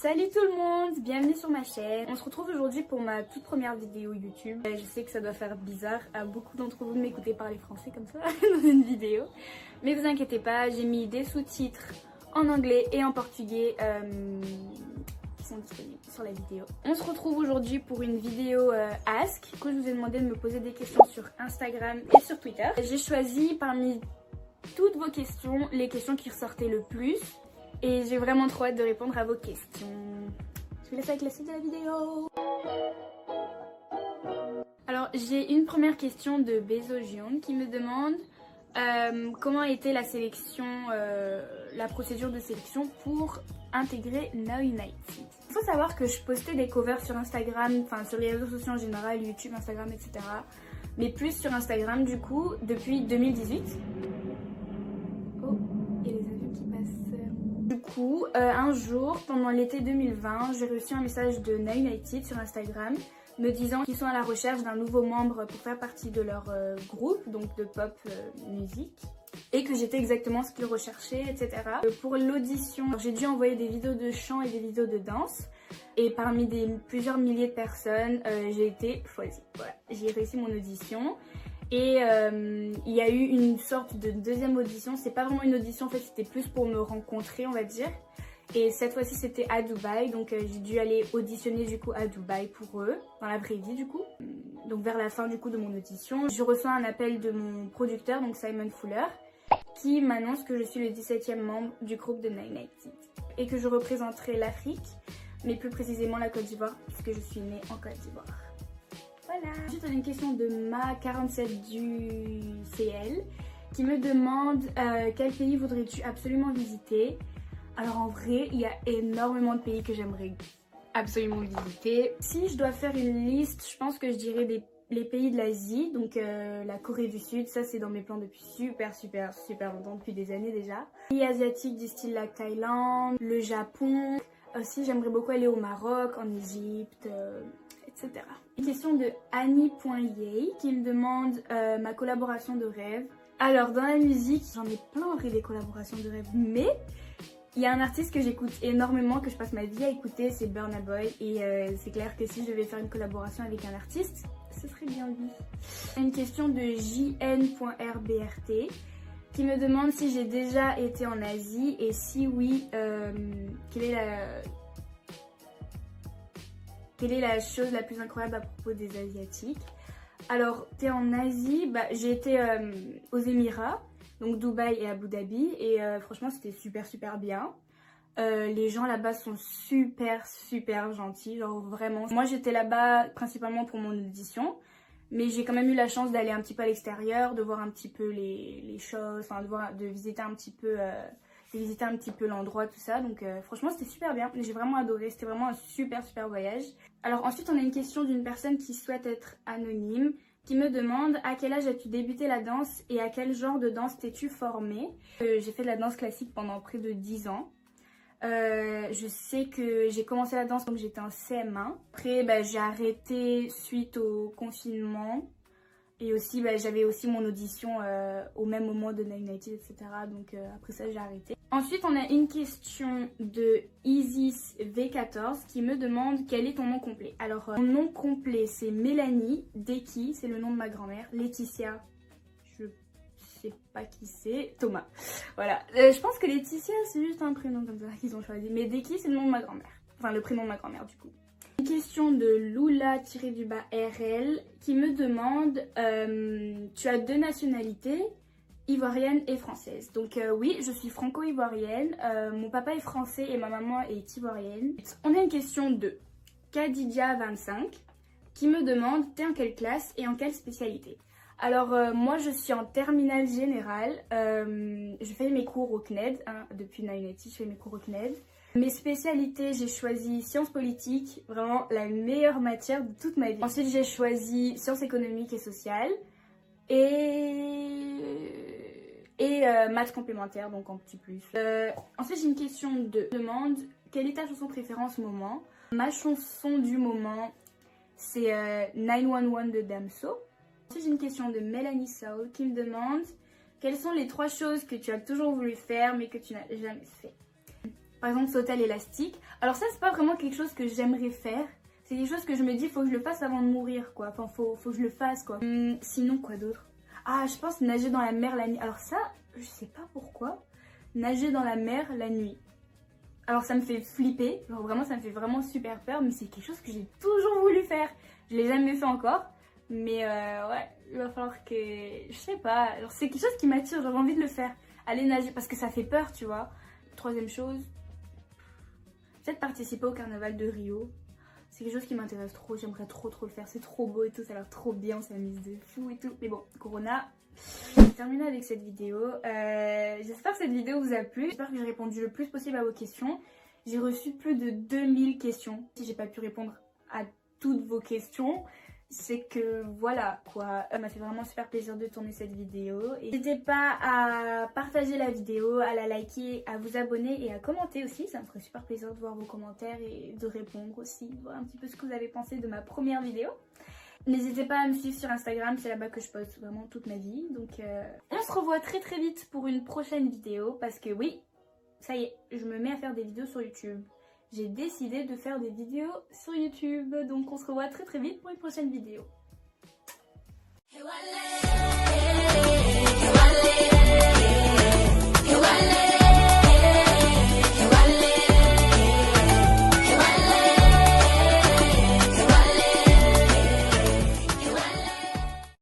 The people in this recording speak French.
Salut tout le monde, bienvenue sur ma chaîne. On se retrouve aujourd'hui pour ma toute première vidéo YouTube. Je sais que ça doit faire bizarre à beaucoup d'entre vous de m'écouter parler français comme ça dans une vidéo. Mais vous inquiétez pas, j'ai mis des sous-titres en anglais et en portugais qui sont disponibles sur la vidéo. On se retrouve aujourd'hui pour une vidéo Ask. Du coup, je vous ai demandé de me poser des questions sur Instagram et sur Twitter. J'ai choisi parmi toutes vos questions, les questions qui ressortaient le plus. Et j'ai vraiment trop hâte de répondre à vos questions. Je vous laisse avec la suite de la vidéo. Alors, j'ai une première question de Bezogion qui me demande comment était la sélection, la procédure de sélection pour intégrer Now United. Il faut savoir que je postais des covers sur Instagram, enfin sur les réseaux sociaux en général, YouTube, Instagram, etc. Mais plus sur Instagram du coup, depuis 2018. Oh, il y a les avions qui passent. Du coup, un jour, pendant l'été 2020, j'ai reçu un message de Now United sur Instagram me disant qu'ils sont à la recherche d'un nouveau membre pour faire partie de leur groupe, donc de pop musique, et que j'étais exactement ce qu'ils recherchaient, etc. Pour l'audition, j'ai dû envoyer des vidéos de chant et des vidéos de danse, et parmi plusieurs milliers de personnes, j'ai été choisie. Voilà, j'ai réussi mon audition. Et il y a eu une sorte de deuxième audition, c'est pas vraiment une audition en fait, c'était plus pour me rencontrer on va dire. Et cette fois-ci c'était à Dubaï, donc j'ai dû aller auditionner du coup à Dubaï pour eux, dans l'après-midi du coup. Donc vers la fin du coup de mon audition, je reçois un appel de mon producteur, donc Simon Fuller, qui m'annonce que je suis le 17e membre du groupe de Now United. Et que je représenterai l'Afrique, mais plus précisément la Côte d'Ivoire, puisque je suis née en Côte d'Ivoire. Voilà. Ensuite, on a une question de Ma47 du CL qui me demande quel pays voudrais-tu absolument visiter. Alors en vrai, il y a énormément de pays que j'aimerais absolument visiter. Si je dois faire une liste, je pense que je dirais les pays de l'Asie, donc la Corée du Sud, ça c'est dans mes plans depuis super longtemps, depuis des années déjà. Les pays asiatiques du style la Thaïlande, le Japon. Aussi j'aimerais beaucoup aller au Maroc, en Égypte, etc. Une question de Annie.yay qui me demande ma collaboration de rêve. Alors dans la musique, j'en ai plein en vrai des collaborations de rêve, mais il y a un artiste que j'écoute énormément, que je passe ma vie à écouter, c'est Burna Boy. Et c'est clair que si je devais faire une collaboration avec un artiste, ce serait bien lui. Une question de jn.rbrt qui me demande si j'ai déjà été en Asie et si oui, quelle est la chose la plus incroyable à propos des Asiatiques. Alors, t'es en Asie, j'ai été aux Émirats, donc Dubaï et Abu Dhabi, et franchement c'était super bien. Les gens là-bas sont super gentils, genre vraiment. Moi j'étais là-bas principalement pour mon audition, mais j'ai quand même eu la chance d'aller un petit peu à l'extérieur, de voir un petit peu les choses, enfin de visiter un petit peu... visiter un petit peu l'endroit, tout ça, donc franchement c'était super bien, j'ai vraiment adoré, c'était vraiment un super voyage. Alors ensuite on a une question d'une personne qui souhaite être anonyme, qui me demande à quel âge as-tu débuté la danse et à quel genre de danse t'es-tu formée. J'ai fait de la danse classique pendant près de 10 ans. Je sais que j'ai commencé la danse quand j'étais en CM1. Après j'ai arrêté suite au confinement. Et aussi, j'avais aussi mon audition au même moment de Now United, etc. Donc après ça, j'ai arrêté. Ensuite, on a une question de Isis V14 qui me demande quel est ton nom complet. Alors, mon nom complet, c'est Mélanie Deki, c'est le nom de ma grand-mère. Laetitia, je sais pas qui c'est. Thomas. Voilà. Je pense que Laetitia, c'est juste un prénom comme ça qu'ils ont choisi. Mais Deki, c'est le nom de ma grand-mère. Enfin, le prénom de ma grand-mère, du coup. Une question de Lula-RL qui me demande tu as 2 nationalités, ivoirienne et française. Donc oui, je suis franco-ivoirienne, mon papa est français et ma maman est ivoirienne. On a une question de Kadidia25 qui me demande t'es en quelle classe et en quelle spécialité. Alors moi je suis en terminale générale, je fais mes cours au CNED, depuis Now United je fais mes cours au CNED. Mes spécialités, j'ai choisi sciences politiques, vraiment la meilleure matière de toute ma vie. Ensuite, j'ai choisi sciences économiques et sociales et maths complémentaires, donc en petit plus. Ensuite, j'ai une question de demande quelle est ta chanson préférée en ce moment. Ma chanson du moment, c'est 911 de Damso. Ensuite, j'ai une question de Mélanie Soul qui me demande quelles sont les 3 choses que tu as toujours voulu faire mais que tu n'as jamais fait. Par exemple, sauter à l'élastique. Alors ça, c'est pas vraiment quelque chose que j'aimerais faire. C'est quelque chose que je me dis, faut que je le fasse avant de mourir, quoi. Enfin, faut que je le fasse, quoi. Sinon, quoi d'autre? Ah, je pense nager dans la mer la nuit. Alors ça, je sais pas pourquoi. Nager dans la mer la nuit. Alors ça me fait flipper. Genre vraiment, ça me fait vraiment super peur. Mais c'est quelque chose que j'ai toujours voulu faire. Je l'ai jamais fait encore. Mais ouais, il va falloir que... Je sais pas. Alors c'est quelque chose qui m'attire. J'avais envie de le faire. Aller nager parce que ça fait peur, tu vois. Troisième chose, peut-être participer au carnaval de Rio. C'est quelque chose qui m'intéresse trop, j'aimerais trop le faire, c'est trop beau et tout, ça a l'air trop bien, on s'amuse de fou et tout. Mais bon, Corona, j'ai terminé avec cette vidéo. J'espère que cette vidéo vous a plu, j'espère que j'ai répondu le plus possible à vos questions. J'ai reçu plus de 2000 questions. Si j'ai pas pu répondre à toutes vos questions, c'est que voilà quoi, ça m'a fait vraiment super plaisir de tourner cette vidéo. N'hésitez pas à partager la vidéo, à la liker, à vous abonner et à commenter aussi, ça me ferait super plaisir de voir vos commentaires et de répondre aussi, de voir un petit peu ce que vous avez pensé de ma première vidéo. N'hésitez pas à me suivre sur Instagram, c'est là-bas que je poste vraiment toute ma vie. Donc on se revoit très vite pour une prochaine vidéo parce que oui, ça y est, je me mets à faire des vidéos sur YouTube. J'ai décidé de faire des vidéos sur YouTube. Donc on se revoit très vite pour une prochaine vidéo.